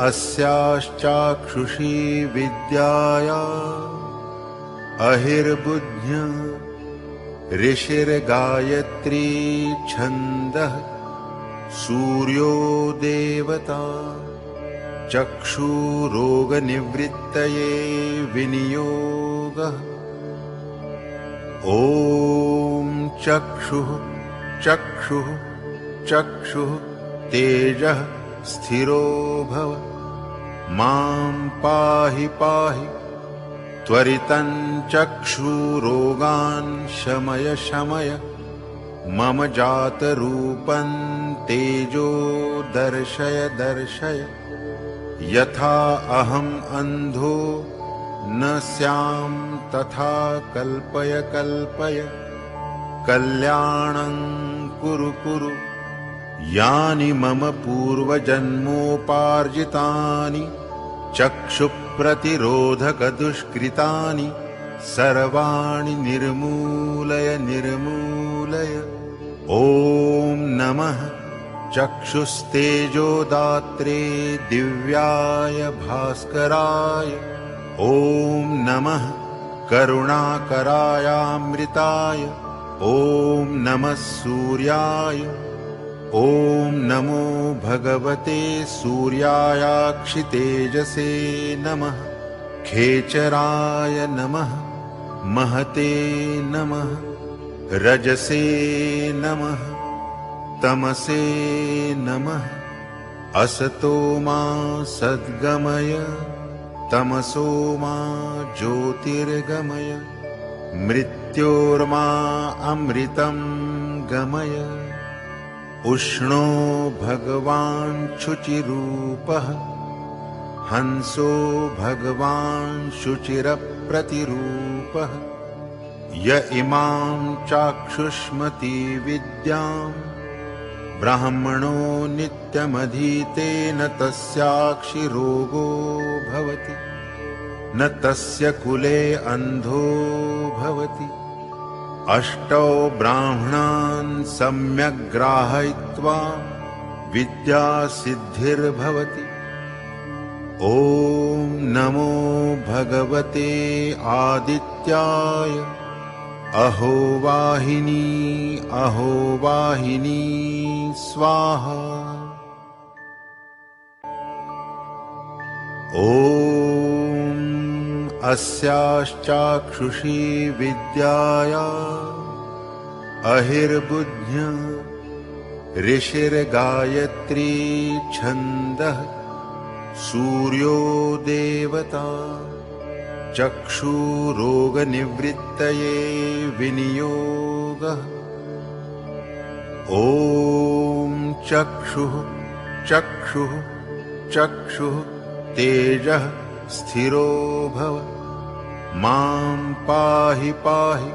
अस्याश्चाक्षुषी विद्याया अहिर्बुद्ध्य ऋषिर्गायत्री छन्दः सूर्यो देवता चक्षुरोगनिवृत्तये विनियोगः। ॐ चक्षुः चक्षुः चक्षुः तेजः स्थिरो भव मां पाहि पाहि त्वरितं चक्षुरोगान् शमय शमय मम जातरूपं तेजो दर्शय दर्शय यथा अहम् अंधो न स्याम तथा कल्पय कल्पय कल्याणं कुरु कुरु यानि मम पूर्वजन्मोपार्जितानि चक्षुप्रतिरोधकदुष्कृतानि सर्वाणि निर्मूलय निर्मूलय। ॐ नमः चक्षुस्तेजोदात्रे दिव्याय भास्कराय। ॐ नमः करुणाकरायामृताय। ॐ नमः सूर्याय। ॐ नमो भगवते सूर्यायाक्षितेजसे नमः। खेचराय नमः। महते नमः। रजसे नमः। तमसे नमः। असतो मा सद्गमय तमसो मा ज्योतिर्गमय मृत्योर्मा अमृतं गमय। उष्णो भगवान् शुचिरूपः हंसो भगवान् शुचिरप्रतिरूपः। य इमां चाक्षुष्मती विद्यां ब्राह्मणो नित्यमधीतेन तस्याक्षिरोगो भवति न तस्य कुले अन्धो भवति। अष्टौ ब्राह्मणान् सम्यक् ग्राहयित्वा विद्यासिद्धिर्भवति। ॐ नमो भगवते आदित्याय। अहोवाहिनी अहोवाहिनी स्वाहा। ॐ अस्याश्चाक्षुषी विद्याया अहिर्बुद्ध्य ऋषिर्गायत्री छन्दः सूर्यो देवता चक्षुरोगनिवृत्तये विनियोगः। ॐ चक्षुः चक्षुः चक्षुः तेजः स्थिरो भव मां पाहि पाहि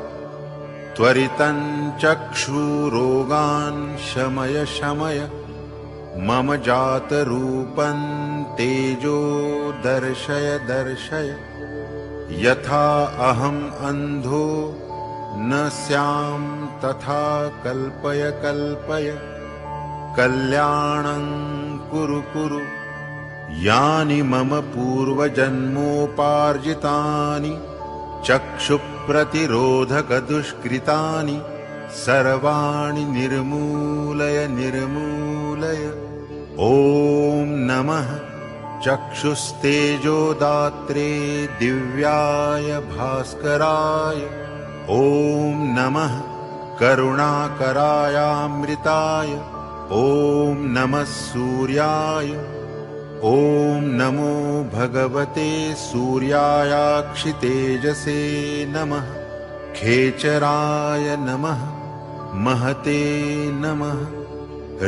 त्वरितं चक्षुरोगान् शमय शमय मम जातरूपं तेजो दर्शय दर्शय यथा अहम् अंधो न स्याम तथा कल्पय कल्पय कल्याणं कुरु कुरु यानि मम पूर्वजन्मोपार्जितानि चक्षुप्रतिरोधकदुष्कृतानि सर्वाणि निर्मूलय निर्मूलय। ॐ नमः चक्षुस्तेजोदात्रे दिव्याय भास्कराय। ॐ नमः करुणाकरायामृताय। ॐ नमः सूर्याय। ॐ नमो भगवते सूर्यायाक्षितेजसे नमः। खेचराय नमः। महते नमः।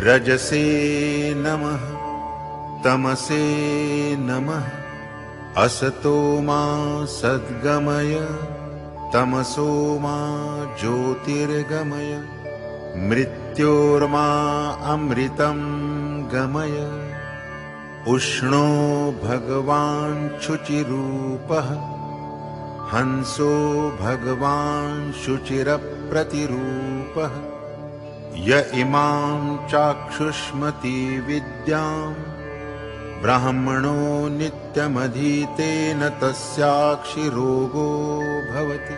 रजसे नमः। तमसे नमः। असतो मा सद्गमय तमसो मा ज्योतिर्गमय मृत्योर्मा अमृतं गमय। उष्णो भगवान् शुचिरूपः हंसो भगवान् शुचिरप्रतिरूपः। य इमां चाक्षुष्मती विद्यां ब्राह्मणो नित्यमधीतेन तस्याक्षिरोगो भवति,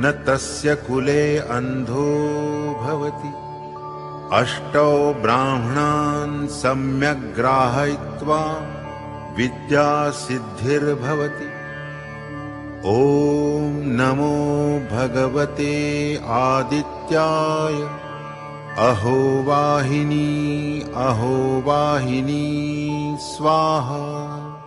न तस्य कुले अन्धो भवति। अष्टौ ब्राह्मणान् सम्यग् ग्राहयित्वा विद्यासिद्धिर्भवति। ॐ नमो भगवते आदित्याय। अहोवाहिनी अहोवाहिनी स्वाहा।